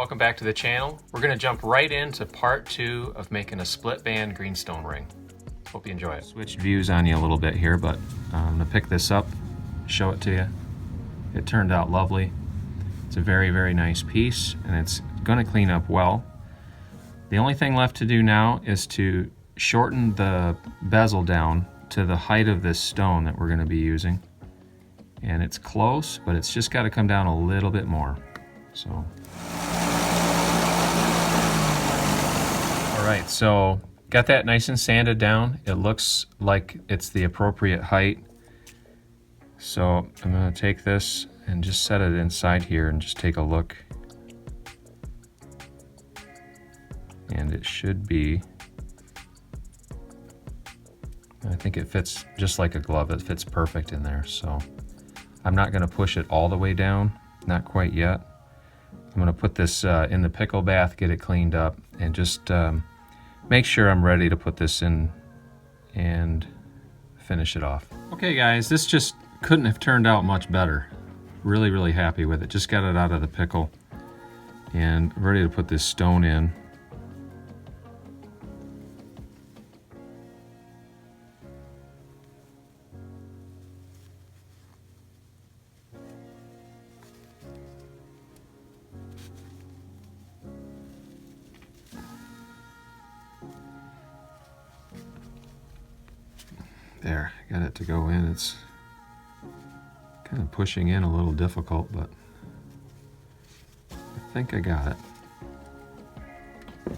welcome back to the channel. We're going to jump right into part 2 of making a split band greenstone ring. Hope you enjoy it. Switched views on you a little bit here, but I'm going to pick this up, show it to you. It turned out lovely. It's a very, very nice piece, and it's going to clean up well. The only thing left to do now is to shorten the bezel down to the height of this stone that we're going to be using. And it's close, but it's just got to come down a little bit more. So, all right, so got that nice and sanded down. It looks like it's the appropriate height. So I'm going to take this and just set it inside here and just take a look. And it should be, I think it fits just like a glove. It fits perfect in there. So I'm not going to push it all the way down, not quite yet. I'm going to put this in the pickle bath, get it cleaned up, and just make sure I'm ready to put this in and finish it off. Okay guys, this just couldn't have turned out much better. Really, really happy with it. Just got it out of the pickle and ready to put this stone in. There, got it to go in. It's kind of pushing in a little difficult, but I think I got it.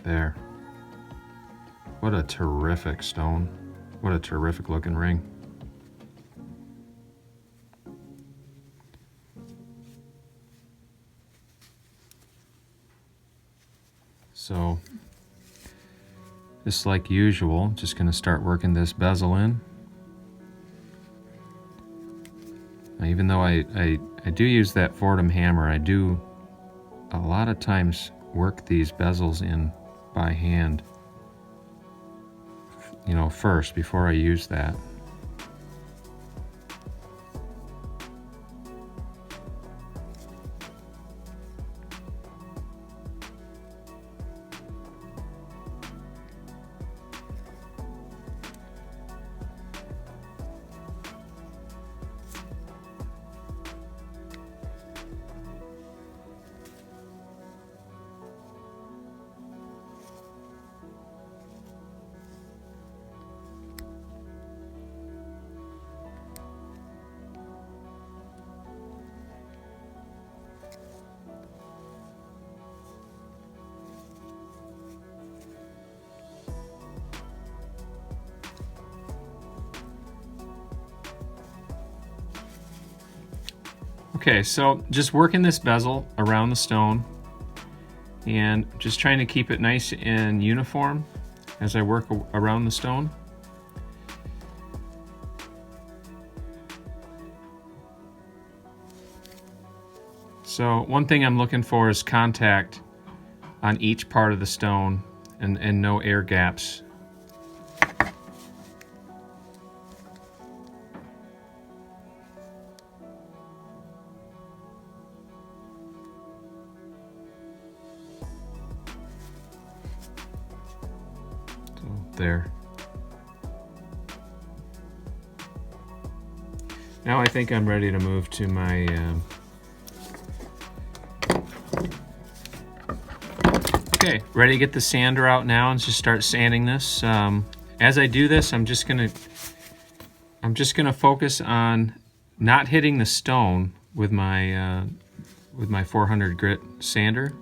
There. What a terrific stone. What a terrific looking ring. So, just like usual, just going to start working this bezel in. Now, even though I do use that Fordham hammer, I do a lot of times work these bezels in by hand, you know, first before I use that. Okay, so just working this bezel around the stone and just trying to keep it nice and uniform as I work around the stone. So one thing I'm looking for is contact on each part of the stone and no air gaps. There. Now I think I'm ready to move to my okay, ready to get the sander out now and just start sanding this. As I do this, I'm just gonna focus on not hitting the stone with my 400 grit sander,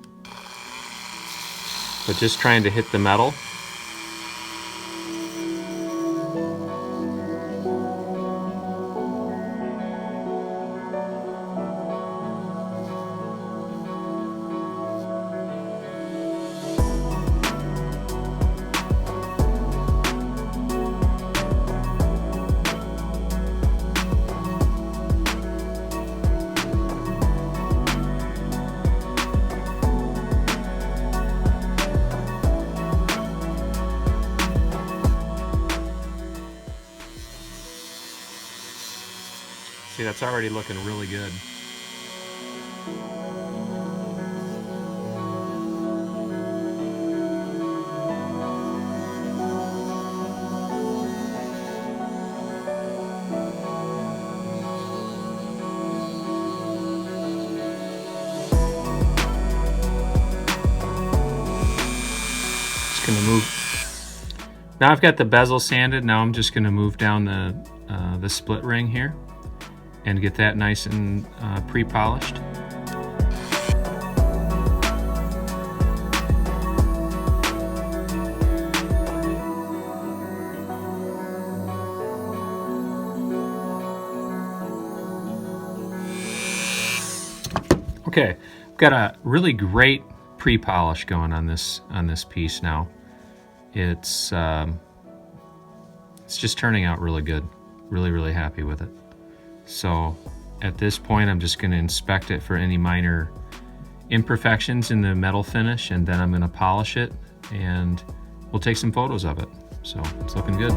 but just trying to hit the metal. See, that's already looking really good. going to move. Now I've got the bezel sanded. Now I'm just going to move down the split ring here and get that nice and pre-polished. Okay, I've got a really great pre-polish going on this piece now. It's just turning out really good. Really happy with it. So at this point, I'm just going to inspect it for any minor imperfections in the metal finish, and then I'm going to polish it, and we'll take some photos of it. So it's looking good.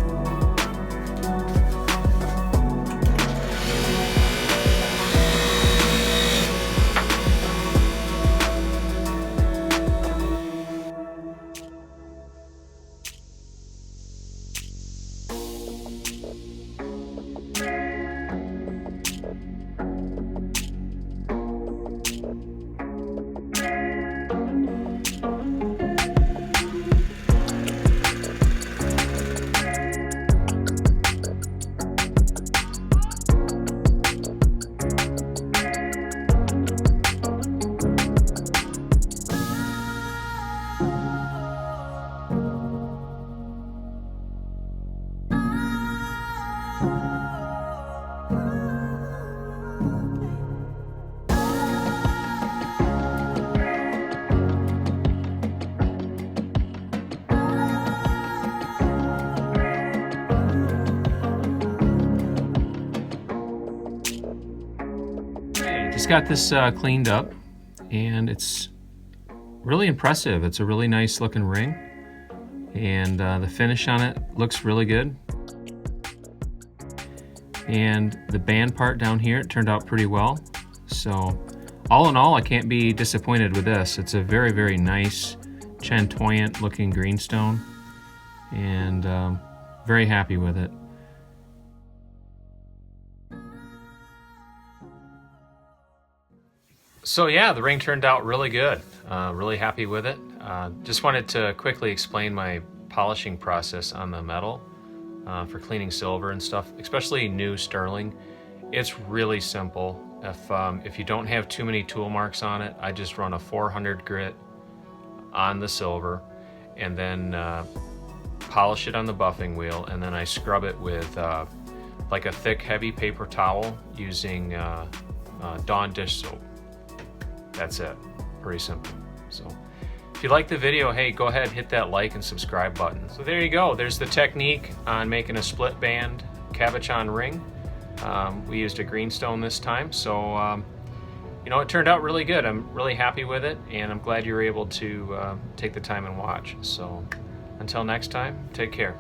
Just got this cleaned up, and it's really impressive. It's a really nice looking ring, and the finish on it looks really good. And the band part down here, it turned out pretty well. So all in all, I can't be disappointed with this. It's a very nice chantoyant looking greenstone, and very happy with it. So yeah, the ring turned out really good. Really happy with it. Just wanted to quickly explain my polishing process on the metal for cleaning silver and stuff, especially new sterling. It's really simple. If you don't have too many tool marks on it, I just run a 400 grit on the silver, and then polish it on the buffing wheel, and then I scrub it with like a thick, heavy paper towel using Dawn dish soap. That's it. Pretty simple. So if you like the video, hey, go ahead, hit that like and subscribe button. So there you go. There's the technique on making a split band cabochon ring. We used a greenstone this time, so you know, it turned out really good. I'm really happy with it, and I'm glad you were able to take the time and watch. So until next time, take care.